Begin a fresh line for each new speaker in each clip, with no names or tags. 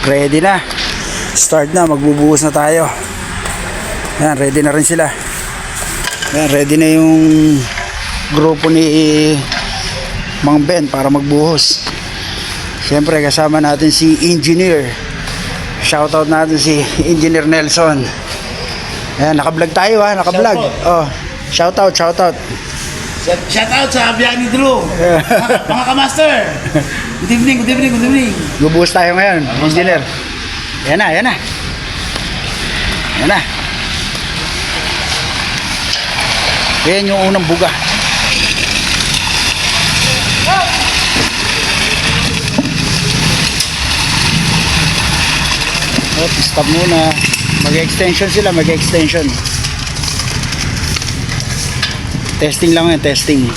ready na. Start na, magbubuhos na tayo. Ayan, ready na rin sila. Ayan, ready na yung grupo ni Mang Ben para magbuhos. Siyempre kasama natin si Engineer. Shoutout natin si Engineer Nelson. Ayan, naka-vlog tayo ha, naka-vlog. Oh, shoutout.
Shout out sa Biani Drew. Mga kamaster. Good evening.
Bubuhos tayo ngayon, Engineer. Ayan na. Ayan yung unang buga. Oh, stop muna. Mag-extension sila, mag-extension. Testing lang yan, testing.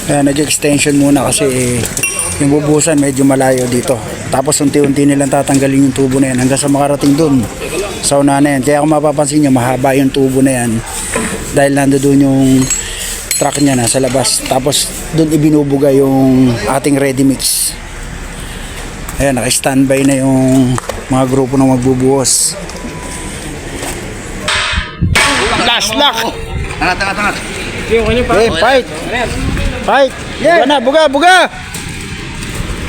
Kaya nag-extension muna kasi yung bubusan medyo malayo dito. Tapos unti-unti nilang tatanggalin yung tubo na yan hanggang sa makarating dun sa una na yan. Kaya kung mapapansin nyo, mahaba yung tubo na yan dahil nandoon yung truck niya nasa labas. Tapos dun ibinubuga yung ating ready mix. Ayan, naka-standby na yung mga grupo ng magbubuhos. Last lock!
Tangat.
Okay, fight! Fight! Yeah. Buga!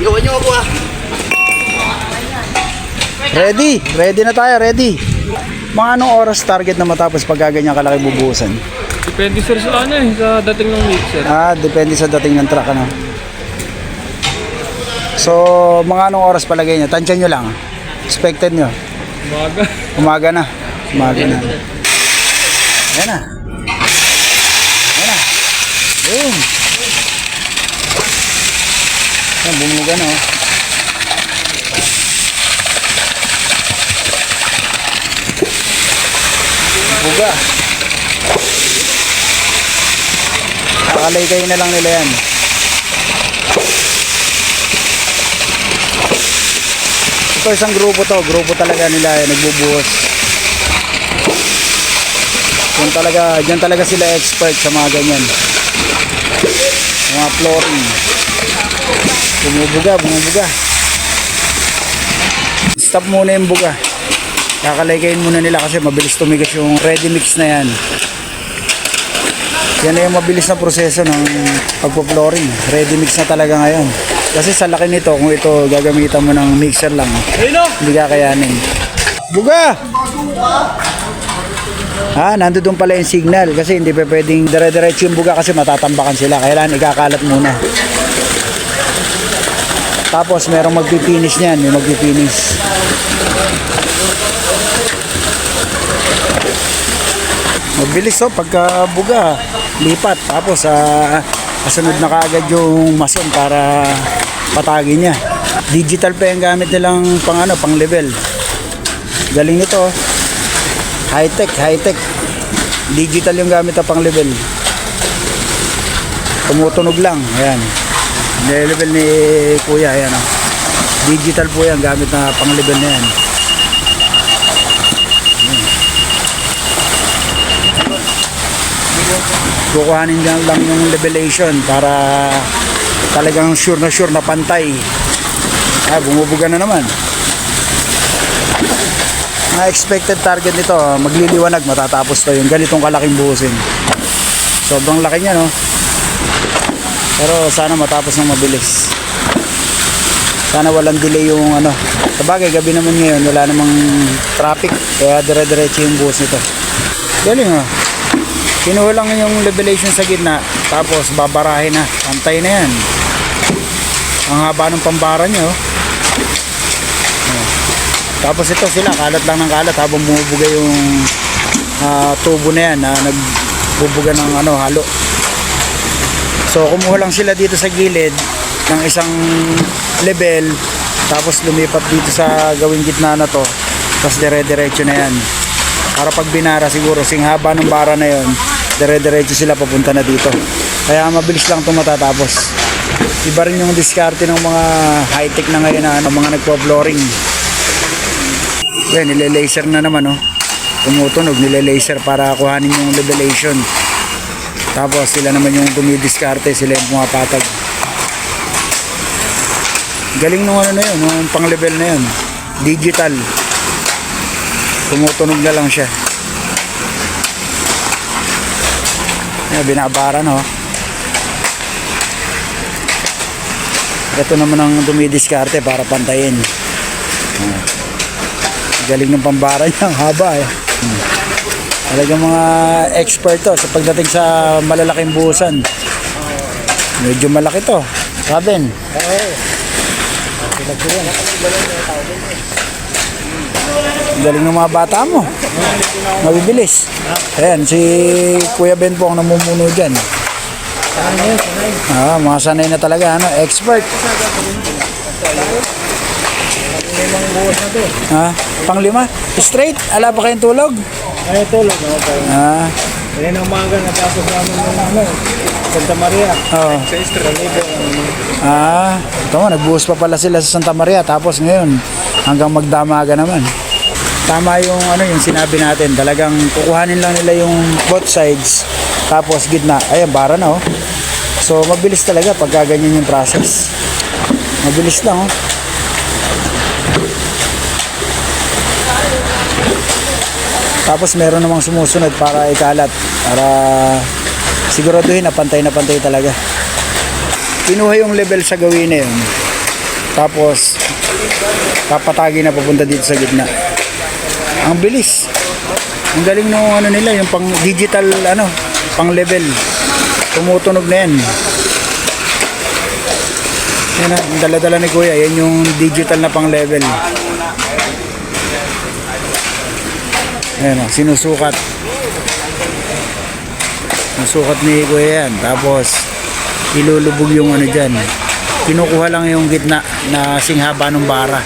Iwan nyo ako ah.
Ready na tayo, ready. Mga anong oras target na matapos pag gaganyan kalaki bubuhusan?
Depende sir sa sa dating ng mixer.
Depende sa dating ng truck ano. So, mga anong oras palagay nyo? Tansya nyo lang. Expected nyo? Umaga na. Ayan na. Boom. Ayan, bumuga na oh. Buga. Kakalaykay na lang nila yan. Ito isang grupo to. Grupo talaga nila nagbubuhos. Diyan talaga sila expert sa mga ganyan. Mga flooring. Bumubuga. Stop muna yung buga. Kakalaykayin muna nila kasi mabilis tumigas yung ready mix na yan. Yan na yung mabilis na proseso ng pagpo-flooring. Ready mix na talaga ngayon. Kasi sa laki nito, kung ito gagamitan mo ng mixer lang, hindi kakayanin. Buga! Nandoon pala yung signal kasi hindi pa pwedeng dire-diretso yung buga kasi matatambakan sila. Kailangan ikakalat muna. Tapos merong magpipinis niyan, yung magpipinis. Mabilis pagka buga, lipat. Tapos kasunod na kaagad yung mason para patagin niya. Digital pa yung gamit nilang pang level. Galing nito. High-tech. Digital yung gamit na pang level. Tumutunog lang. Ayan. Level ni Kuya. Ayan oh. Digital po yan gamit na pang level na yan. Kukuhanin lang yung levelation para talagang sure na pantay. Bumubuga na naman. Mga expected target nito, magliliwanag matatapos to yung ganitong kalaking buhusin. Sobrang laki niya no. Pero sana matapos ng mabilis. Sana walang delay yung Sabagay gabi naman ngayon, wala namang traffic, kaya dire-diretso yung buhos nito. Galing oh. Kinuha lang yung levelation sa gitna, tapos babarahin na, pantay na yan. Ang haba ng pambara nyo. Tapos ito sila, kalat lang ng kalat habang bumubuga yung tubo na yan na nagbubuga ng halo. So kumuha lang sila dito sa gilid ng isang level, tapos lumipat dito sa gawing gitna na to, tapos dire-diretso na yan. Para pag binara siguro, sing haba ng bara na yon, dire-diretso sila papunta na dito. Kaya mabilis lang ito matatapos. Iba rin yung diskarte ng mga high-tech na ngayon na mga nagpo-flooring. Yan, nile-laser na naman oh. tumutunog, nile-laser para kuhanin yung levelation. Tapos sila naman yung dumidiskarte, sila yung pumapatag. Galing nung ano na yun, nung pang level na yun, digital. Tumutunog na lang siya. Ayan, binabara no. Ito naman ang dumidiskarte para pantayin. Galing ng pambara niya, ang haba eh. Talagang mga expert to sa pagdating sa malalaking buhusan. Medyo malaki to. Robin. Galing ng mga bata mo. Mabibilis. Ayan, si Kuya Ben po ang namumuno dyan. Mga sanay na talaga, ano, expert. Panglima? Straight? Ala pa kayong tulog?
Ay, tulog. Kaya ng umaga napasok namin ng Santa Maria.
Oo.
Sa Estrella.
Ito mo, nagbuhos pa pala sila sa Santa Maria. Tapos ngayon, hanggang magdamaga naman. Tama yung ano yung sinabi natin. Talagang kukuhanin lang nila yung both sides. Tapos gitna. Ayan, bara na oh. So, mabilis talaga pagka ganyan yung process. Mabilis lang oh. Tapos meron namang sumusunod para ikalat. Para siguraduhin na pantay talaga. Kinuha yung level sa gawin na yun. Tapos papatagi na papunta dito sa gitna. Ang bilis. Ang galing nung ano nila, yung pang digital ano, pang level. Tumutunog na yan. Yan ang dala-dala ni Kuya. Yan yung digital na pang level. Ayan o, sinusukat. Sinusukat ni Kuya yan. Tapos, ilulubog yung ano dyan. Kinukuha lang yung gitna na singhaba ng bara.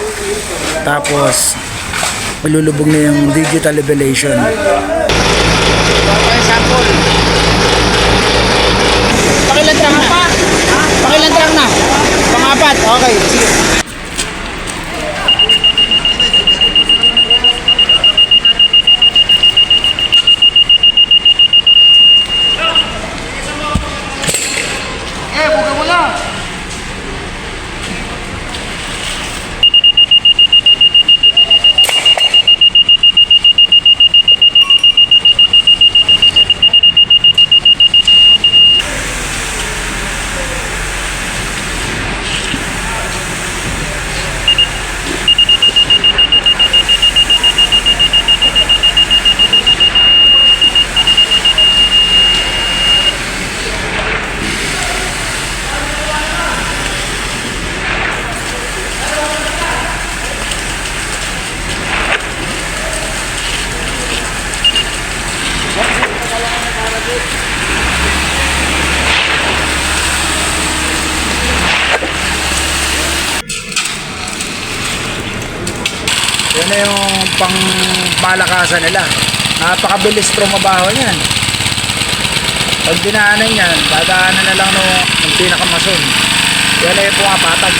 Tapos, ilulubog na yung digital levelation.
Pakilantrang na. Pakilantrang na. Pangapat. Okay, sige. Buka mo na.
Yan na yung pang malakasan nila. Napakabilis trumabaho niyan. Pag dinaanan yan, dadaanan na lang ng pinakamason. Yan na yung pumapatag.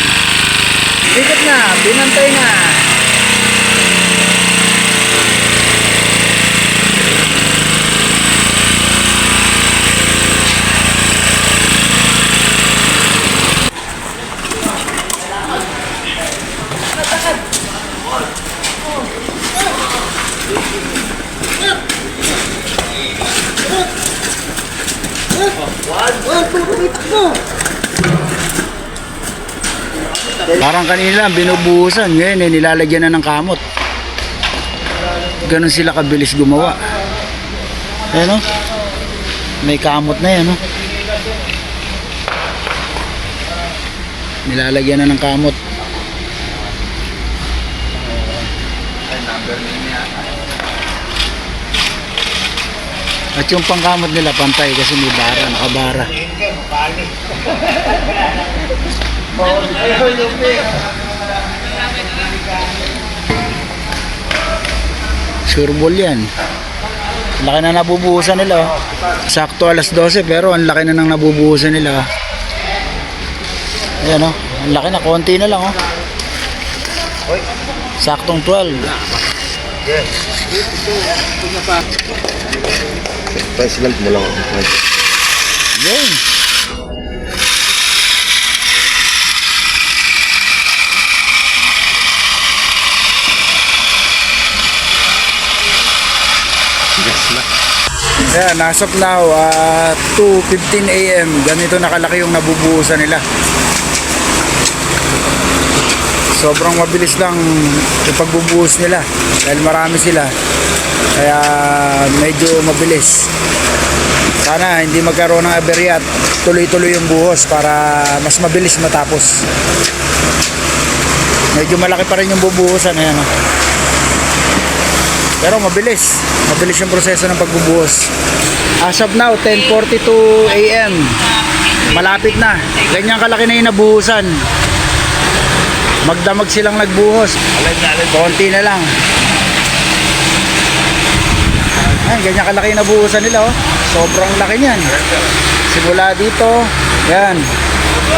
Dikit na, binantay na. Parang kanina binubuhusan, ngayon nilalagyan na ng kamot. Ganun sila kabilis gumawa. Ayan o, may kamot na yan o. Nilalagyan na ng kamot. At yung pangkamot nila pantay kasi may bara, nakabara. Sureball yan. Laki na nabubuhusan nila. Sakto alas 12 pero ang laki na nang nabubuhusan nila. Ayan o, ang laki na, konti na lang o. Saktong 12.
President mo lang.
Yun. Ayan, as of now, 2:15 AM, ganito nakalaki yung nabubuhusan nila. Sobrang mabilis lang yung pagbubuhos nila dahil marami sila. Kaya medyo mabilis. Sana hindi magkaroon ng aberya at tuloy-tuloy yung buhos para mas mabilis matapos. Medyo malaki pa rin yung bubuhusan. Ayan, oh. Pero mabilis. Mabilis yung proseso ng pagbubuhos. As of now, 10:42 AM. Malapit na. Ganyan kalaki na yung nabuhusan. Magdamag silang nagbuhos. Konti na lang. Ayan, ganyan kalaki yung nabuhusan nila, oh. Sobrang laki niyan. Simula dito, yan.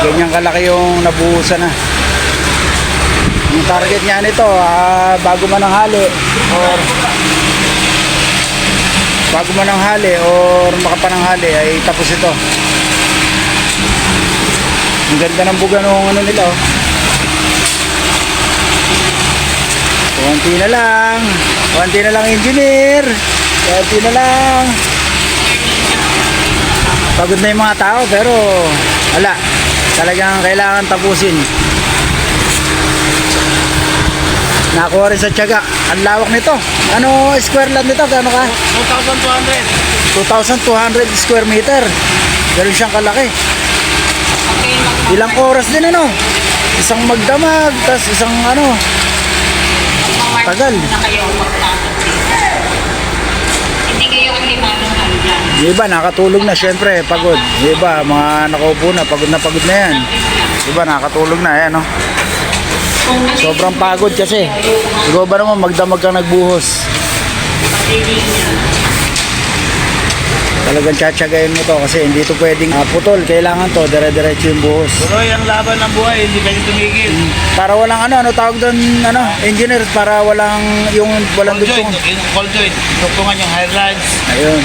Ganyan kalaki yung nabuhusan na. Yung target niya nito, bago man ang hali or makapananghali ay tapos ito. Ang ganda ng buga ng ano nila, oh. Konti na lang engineer. Konti na lang. Pagod na yung mga tao pero wala. Talagang kailangan tapusin. Nakuha rin sa tiyaga. Ang lawak nito. Ano square land nito? Gano'n ka? 2,200 square meter. Ganun siyang kalaki. Ilang oras din ano? Isang magdamag, tas isang ano. Tagal.
Hindi kayo ang lima ng hanggang.
Yung iba nakatulog na syempre, pagod. Yung iba mga nakaupo na, pagod na yan. Yung iba nakatulog na, ayan, no? Sobrang pagod kasi. Ikaw ba naman magdamag kang nagbuhos? Talagang tsatsagayin mo to kasi hindi to pwedeng putol. Kailangan to, dire-diretso yung buhos.
Tuloy ang laban ng buhay, hindi kayo tumigil.
Para walang ano tawag doon, engineer, para walang
Cold joint,
dugtong.
yung cold joint, dugtungan yung hairlines.
Ayun.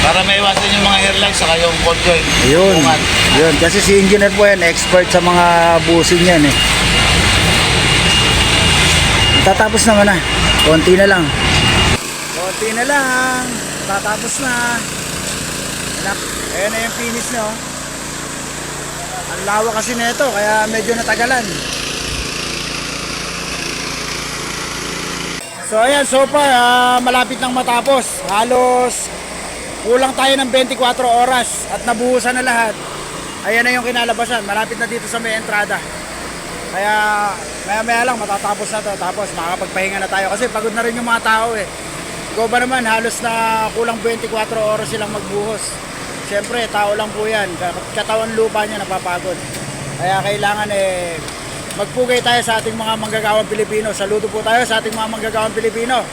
Para maiwasan yung mga hairlines, saka yung cold joint.
Ayun.
Dugtungan.
Ayun. Kasi si engineer po yan, expert sa mga busin yan eh. Tatapos naman na. Konti na lang. Tatapos na. Ayan na yung finish nyo. Ang lawak kasi nito, kaya medyo natagalan. So ayan, so far malapit nang matapos. Halos kulang tayo ng 24 oras at nabuhusan na lahat. Ayan na yung kinalabasan. Malapit na dito sa may entrada. Kaya maya lang matatapos na to. Tapos makakapagpahinga na tayo kasi pagod na rin yung mga tao eh. Ikaw ba naman, halos na kulang 24 oras silang magbuhos. Siyempre, tao lang po yan. Katawan lupa niya napapagod. Kaya kailangan magpugay tayo sa ating mga manggagawang Pilipino. Saludo po tayo sa ating mga manggagawang Pilipino.